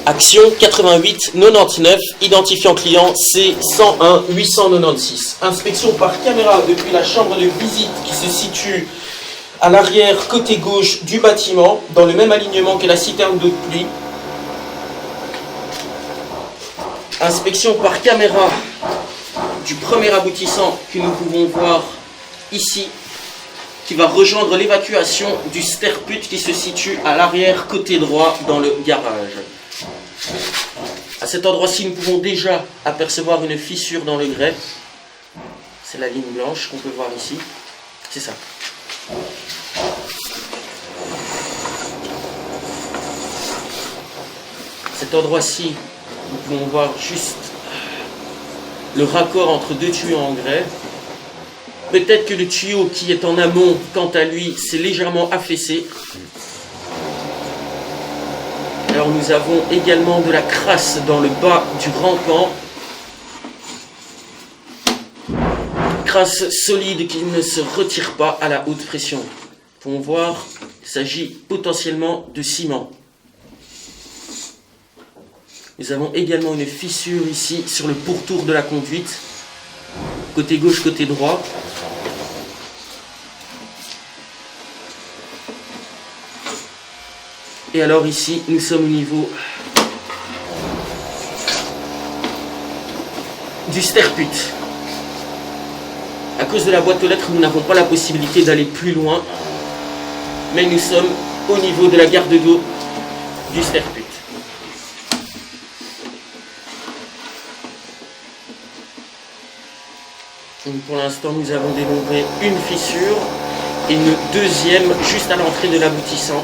Action 88-99, identifiant client C101-896. Inspection par caméra depuis la chambre de visite qui se situe à l'arrière côté gauche du bâtiment, dans le même alignement que la citerne d'eau de pluie. Inspection par caméra du premier aboutissant que nous pouvons voir ici, qui va rejoindre l'évacuation du sterput qui se situe à l'arrière côté droit dans le garage. À cet endroit-ci, nous pouvons déjà apercevoir une fissure dans le grès. C'est la ligne blanche qu'on peut voir ici. C'est ça. À cet endroit-ci, nous pouvons voir juste le raccord entre deux tuyaux en grès. Peut-être que le tuyau qui est en amont, quant à lui, s'est légèrement affaissé. Alors nous avons également de la crasse dans le bas du rampant. Crasse solide qui ne se retire pas à la haute pression. Nous pouvons voir qu'il s'agit potentiellement de ciment. Nous avons également une fissure ici sur le pourtour de la conduite. Côté gauche, côté droit. Et alors ici, nous sommes au niveau du sterput. À cause de la boîte aux lettres, nous n'avons pas la possibilité d'aller plus loin. Mais nous sommes au niveau de la garde d'eau du sterput. Donc pour l'instant, nous avons dénombré une fissure et une deuxième juste à l'entrée de l'aboutissant.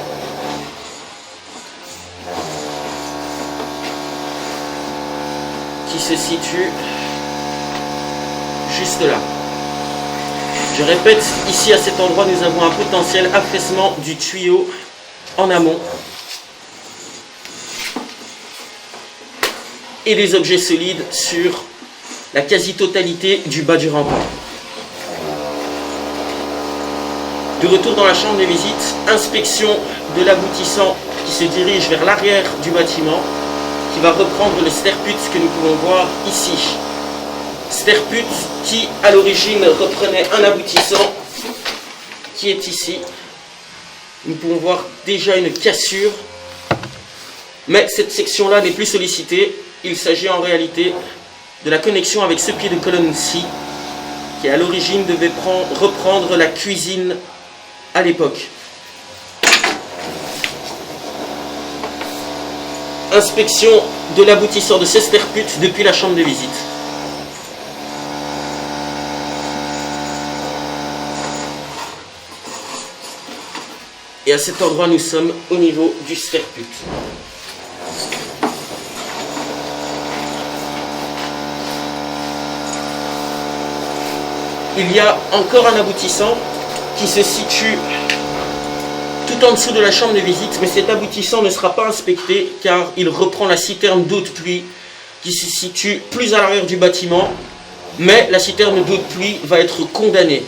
Qui se situe juste là. Je répète, ici à cet endroit, nous avons un potentiel affaissement du tuyau en amont et des objets solides sur la quasi-totalité du bas du rampant. De retour dans la chambre des visites, inspection de l'aboutissant qui se dirige vers l'arrière du bâtiment, qui va reprendre le sterput que nous pouvons voir ici. Sterput qui, à l'origine, reprenait un aboutissant qui est ici. Nous pouvons voir déjà une cassure, mais cette section-là n'est plus sollicitée. Il s'agit en réalité de la connexion avec ce pied de colonne-ci, qui à l'origine devait reprendre la cuisine à l'époque. Inspection de l'aboutissant de ce sterput depuis la chambre de visite. Et à cet endroit, nous sommes au niveau du sterput. Il y a encore un aboutissant qui se situe tout en dessous de la chambre de visite, mais cet aboutissant ne sera pas inspecté car il reprend la citerne d'eau de pluie qui se situe plus à l'arrière du bâtiment, mais la citerne d'eau de pluie va être condamnée.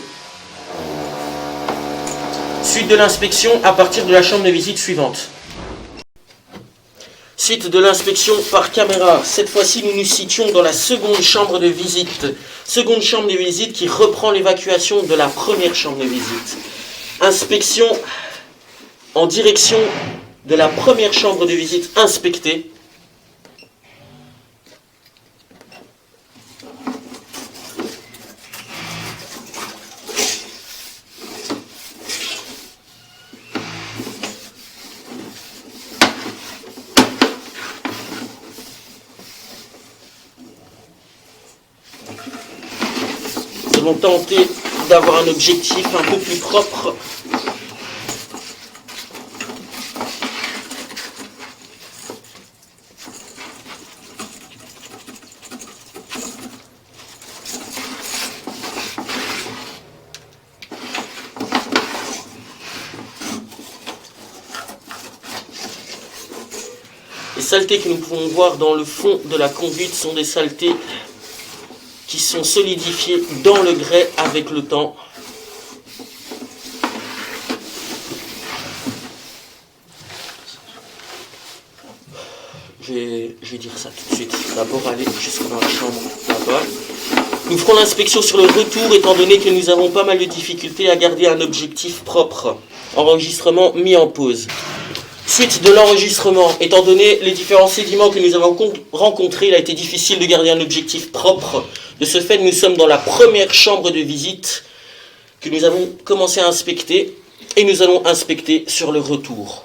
Suite de l'inspection à partir de la chambre de visite suivante. Suite de l'inspection par caméra, cette fois-ci nous nous situons dans la seconde chambre de visite. Seconde chambre de visite qui reprend l'évacuation de la première chambre de visite. Inspection en direction de la première chambre de visite inspectée. Nous allons tenter d'avoir un objectif un peu plus propre. Les saletés que nous pouvons voir dans le fond de la conduite sont des saletés qui sont solidifiées dans le grès avec le temps. Je vais dire ça tout de suite. D'abord aller jusqu'à la chambre là-bas. Nous ferons l'inspection sur le retour étant donné que nous avons pas mal de difficultés à garder un objectif propre. Enregistrement mis en pause. Suite de l'enregistrement, étant donné les différents sédiments que nous avons rencontrés, il a été difficile de garder un objectif propre. De ce fait, nous sommes dans la première chambre de visite que nous avons commencé à inspecter et nous allons inspecter sur le retour.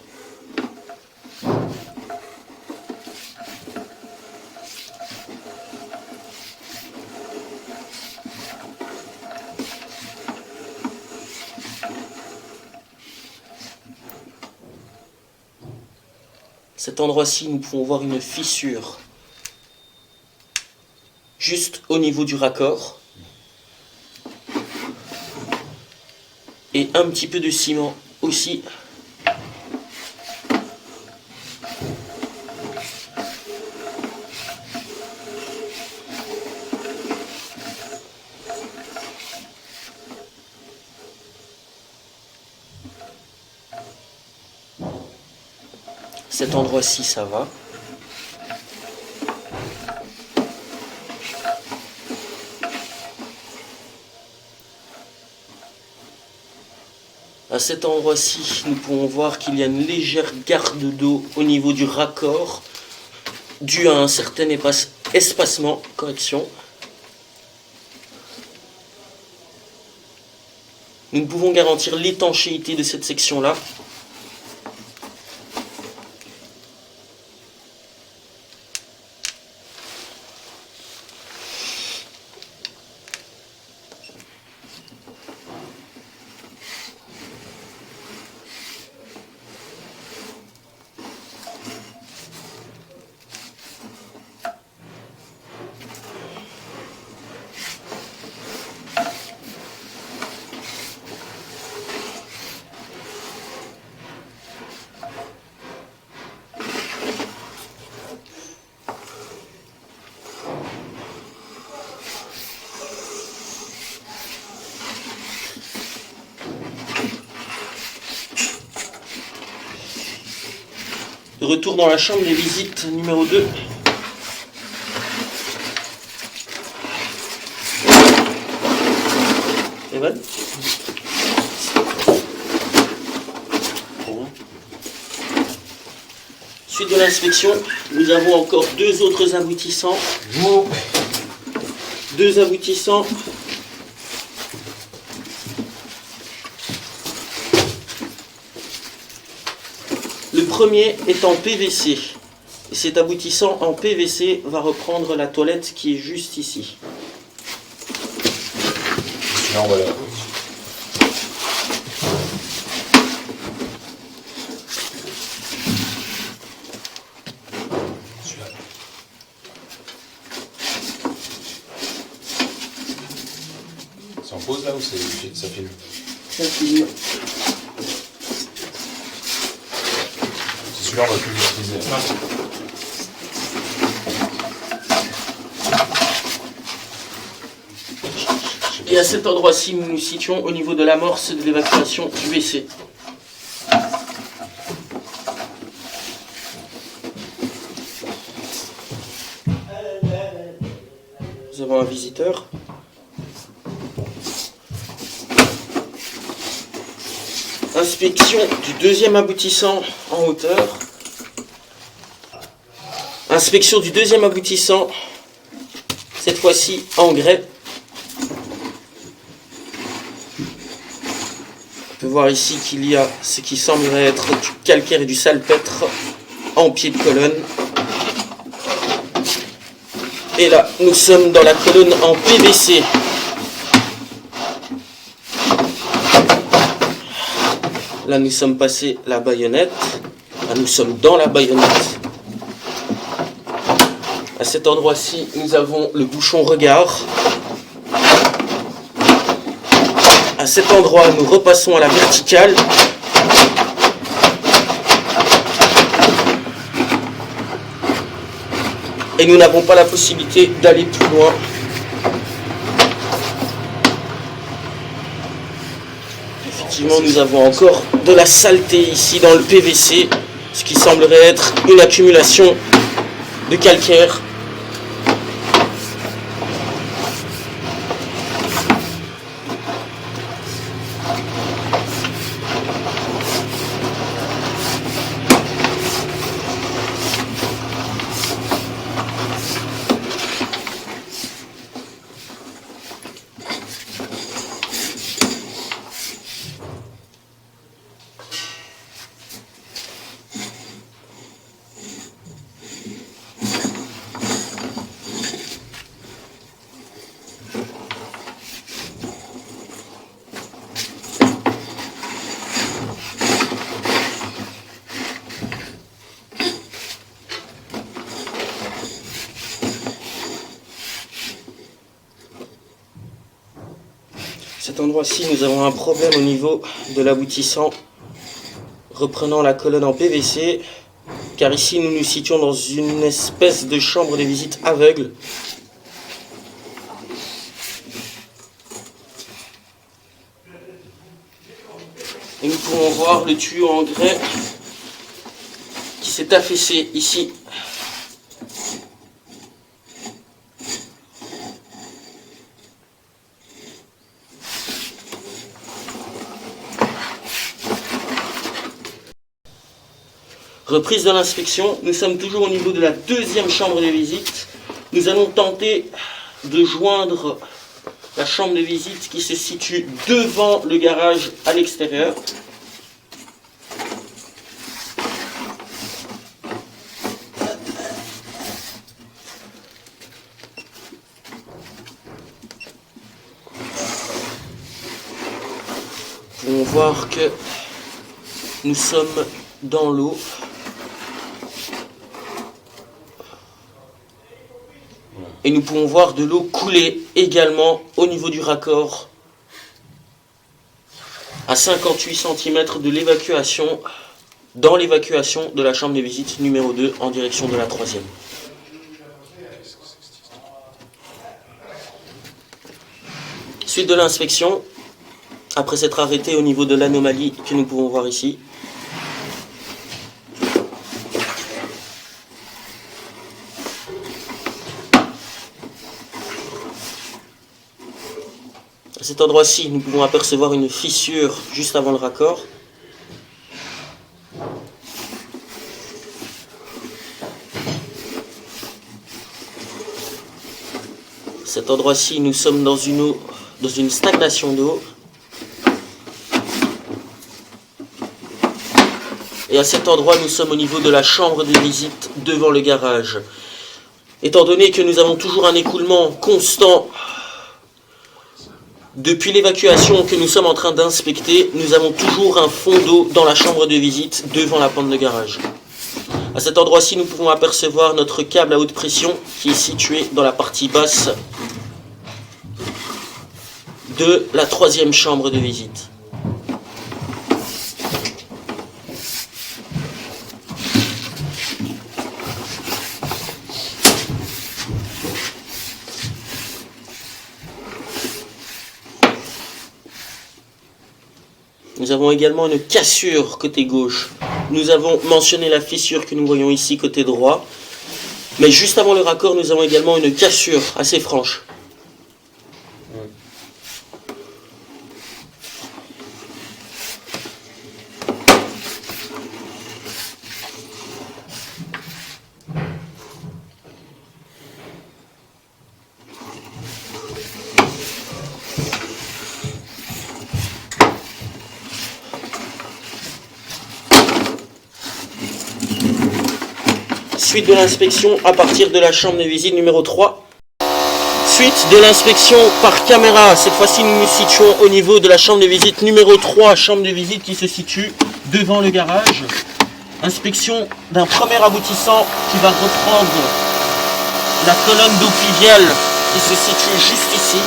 Cet endroit-ci, nous pouvons voir une fissure juste au niveau du raccord et un petit peu de ciment aussi. Cet endroit-ci, ça va. À cet endroit-ci, nous pouvons voir qu'il y a une légère garde d'eau au niveau du raccord, due à un certain espacement. Correction. Nous ne pouvons garantir l'étanchéité de cette section-là. De retour dans la chambre des visites numéro 2. Evan ? Suite de l'inspection, nous avons encore deux autres aboutissants. Deux aboutissants. Le premier est en PVC. Et cet aboutissant en PVC va reprendre la toilette qui est juste ici. Non, voilà. C'est en pause là ou ça filme? Ça filme. Celui-là, on va plus l'utiliser. Et à cet endroit-ci, nous nous situons au niveau de l'amorce de l'évacuation du WC. Nous avons un visiteur. Inspection du deuxième aboutissant en hauteur. Inspection du deuxième aboutissant, cette fois-ci en grès. On peut voir ici qu'il y a ce qui semblerait être du calcaire et du salpêtre en pied de colonne. Et là, nous sommes dans la colonne en PVC. Là, nous sommes passés la baïonnette. Là, nous sommes dans la baïonnette. À cet endroit-ci, nous avons le bouchon regard. À cet endroit, nous repassons à la verticale. Et nous n'avons pas la possibilité d'aller plus loin. Effectivement, nous avons encore de la saleté ici dans le PVC, ce qui semblerait être une accumulation de calcaire. Cet endroit-ci, nous avons un problème au niveau de l'aboutissant reprenant la colonne en PVC, car ici nous nous situons dans une espèce de chambre de visite aveugle. Et nous pouvons voir le tuyau en grès qui s'est affaissé ici. Reprise de l'inspection, nous sommes toujours au niveau de la deuxième chambre de visite. Nous allons tenter de joindre la chambre de visite qui se situe devant le garage à l'extérieur. Nous pouvons voir que nous sommes dans l'eau. Et nous pouvons voir de l'eau couler également au niveau du raccord à 58 cm de l'évacuation, dans l'évacuation de la chambre de visite numéro 2 en direction de la 3e. Suite de l'inspection, après s'être arrêté au niveau de l'anomalie que nous pouvons voir ici. À cet endroit-ci, nous pouvons apercevoir une fissure juste avant le raccord. À cet endroit-ci, nous sommes dans une stagnation d'eau. Et à cet endroit, nous sommes au niveau de la chambre de visite devant le garage. Étant donné que nous avons toujours un écoulement constant depuis l'évacuation que nous sommes en train d'inspecter, nous avons toujours un fond d'eau dans la chambre de visite devant la pente de garage. À cet endroit-ci, nous pouvons apercevoir notre câble à haute pression qui est situé dans la partie basse de la 3e chambre de visite. Nous avons également une cassure côté gauche. Nous avons mentionné la fissure que nous voyons ici côté droit. Mais juste avant le raccord, nous avons également une cassure assez franche. Suite de l'inspection à partir de la chambre de visite numéro 3. Suite de l'inspection par caméra. Cette fois-ci, nous nous situons au niveau de la chambre de visite numéro 3, chambre de visite qui se situe devant le garage. Inspection d'un premier aboutissant qui va reprendre la colonne d'eau pluviale qui se situe juste ici.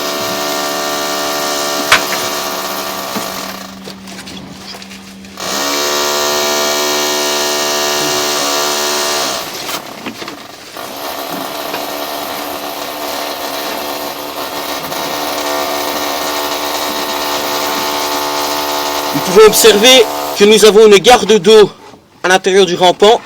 Vous pouvez observer que nous avons une garde d'eau à l'intérieur du rampant.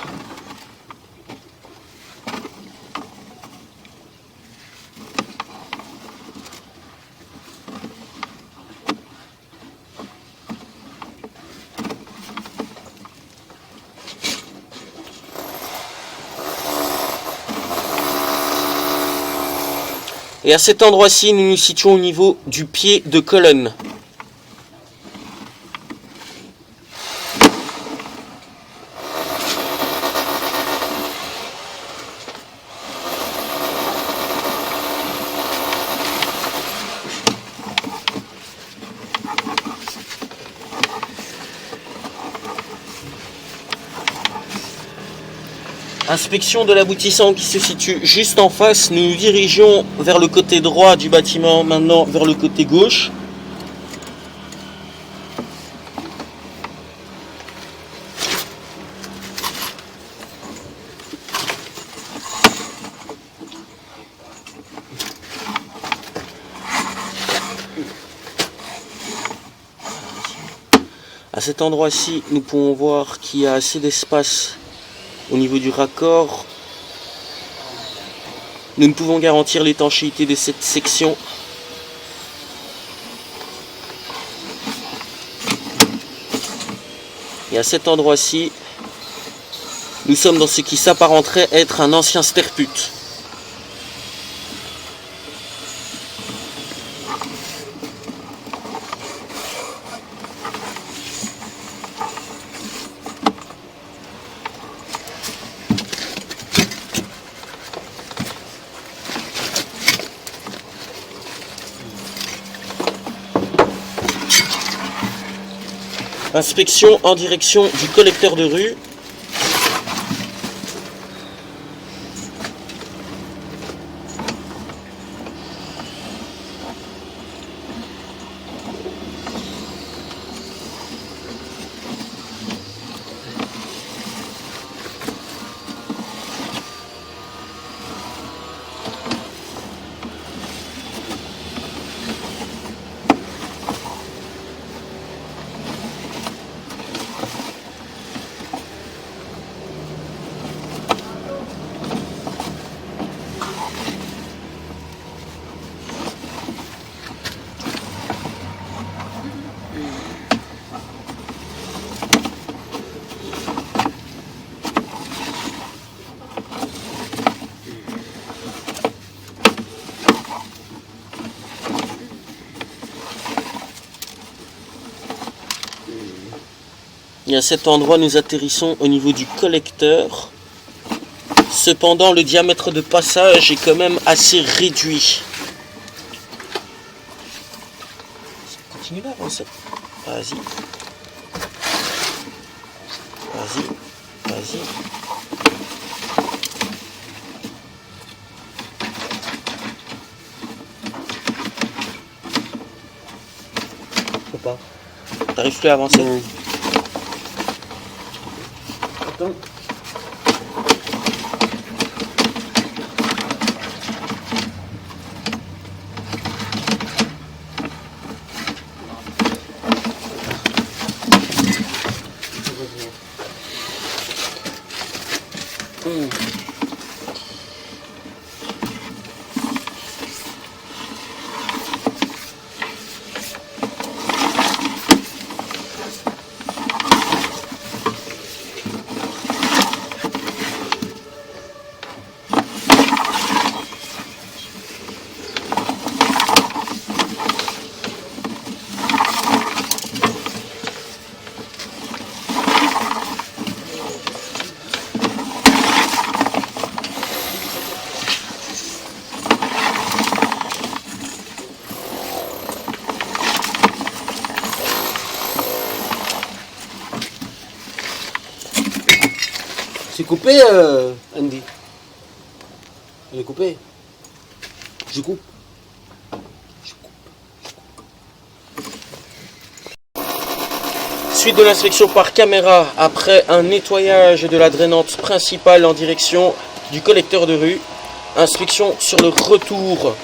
Et à cet endroit-ci, nous nous situons au niveau du pied de colonne. Inspection de l'aboutissant qui se situe juste en face. Nous nous dirigeons vers le côté droit du bâtiment, maintenant vers le côté gauche. À cet endroit-ci, nous pouvons voir qu'il y a assez d'espace au niveau du raccord. Nous ne pouvons garantir l'étanchéité de cette section. Et à cet endroit-ci, nous sommes dans ce qui s'apparenterait être un ancien sterput. Inspection en direction du collecteur de rue. Et à cet endroit, nous atterrissons au niveau du collecteur. Cependant, le diamètre de passage est quand même assez réduit. Continue d'avancer. Vas-y. Vas-y. Vas-y. Je peux pas. T'arrives plus à avancer? Attends. C'est coupé, Andy. Il est coupé. Je coupe. Suite de l'inspection par caméra, après un nettoyage de la drainante principale en direction du collecteur de rue, inspection sur le retour.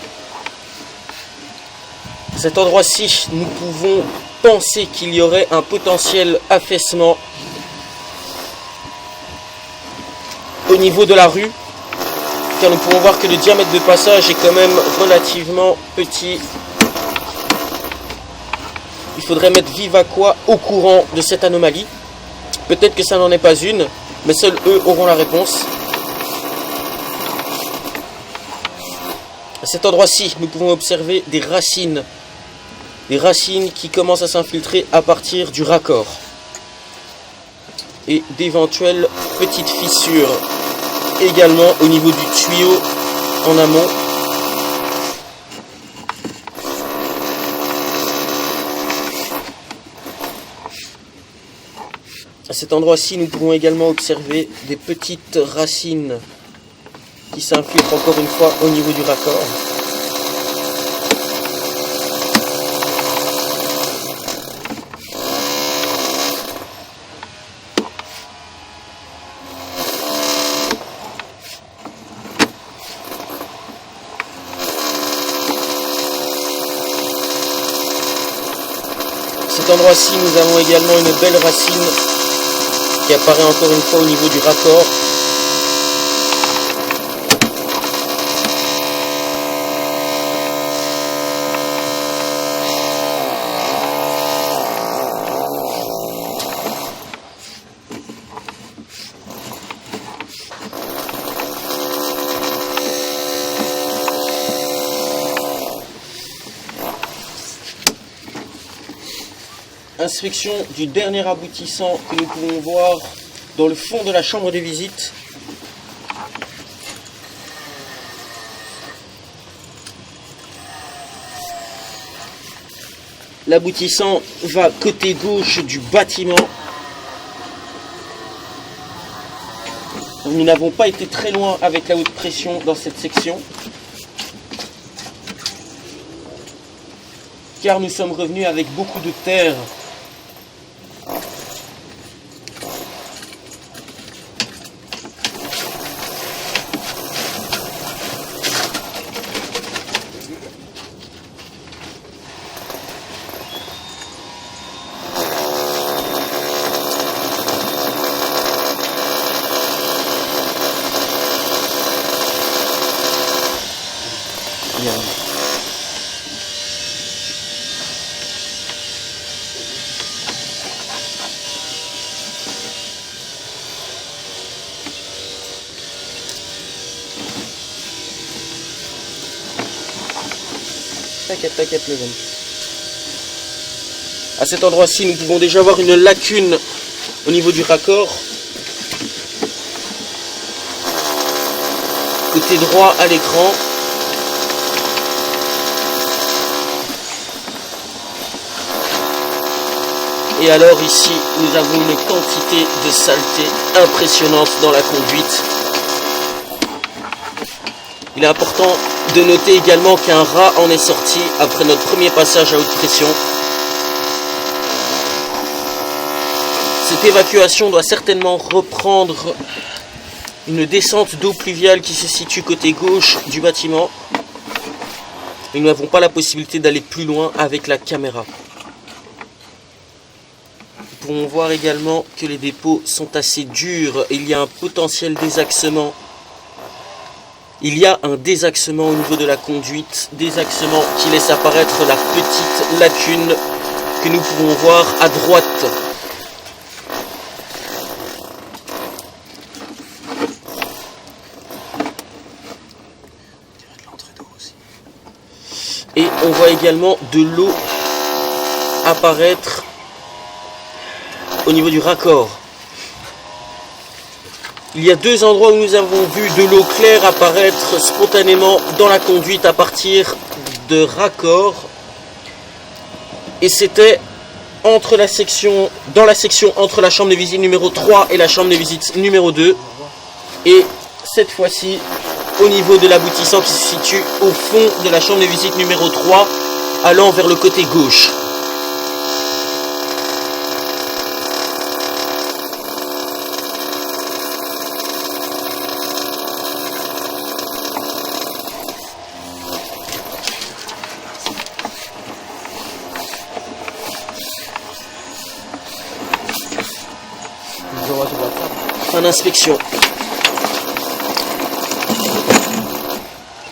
Cet endroit-ci, nous pouvons penser qu'il y aurait un potentiel affaissement au niveau de la rue, car nous pouvons voir que le diamètre de passage est quand même relativement petit. Il faudrait mettre Vivaquois au courant de cette anomalie. Peut-être que ça n'en est pas une, mais seuls eux auront la réponse. À cet endroit-ci, nous pouvons observer des racines qui commencent à s'infiltrer à partir du raccord et d'éventuelles petites fissures également au niveau du tuyau en amont. À cet endroit-ci, nous pouvons également observer des petites racines qui s'infiltrent encore une fois au niveau du raccord. À cet endroit-ci, nous avons également une belle racine qui apparaît encore une fois au niveau du raccord. Inspection du dernier aboutissant que nous pouvons voir dans le fond de la chambre de visite. L'aboutissant va côté gauche du bâtiment. Nous n'avons pas été très loin avec la haute pression dans cette section, car nous sommes revenus avec beaucoup de terre. T'inquiète, le vent. À cet endroit-ci, nous pouvons déjà voir une lacune au niveau du raccord. Côté droit à l'écran. Et alors ici, nous avons une quantité de saleté impressionnante dans la conduite. Il est important de noter également qu'un rat en est sorti après notre premier passage à haute pression. Cette évacuation doit certainement reprendre une descente d'eau pluviale qui se situe côté gauche du bâtiment. Et nous n'avons pas la possibilité d'aller plus loin avec la caméra. Nous pouvons voir également que les dépôts sont assez durs et il y a un potentiel désaxement. Il y a un désaxement au niveau de la conduite, désaxement qui laisse apparaître la petite lacune que nous pouvons voir à droite. Et on voit également de l'eau apparaître au niveau du raccord. Il y a deux endroits où nous avons vu de l'eau claire apparaître spontanément dans la conduite à partir de raccord. Et c'était dans la section entre la chambre de visite numéro 3 et la chambre de visite numéro 2. Et cette fois-ci, au niveau de l'aboutissant qui se situe au fond de la chambre de visite numéro 3, allant vers le côté gauche. Fin d'inspection.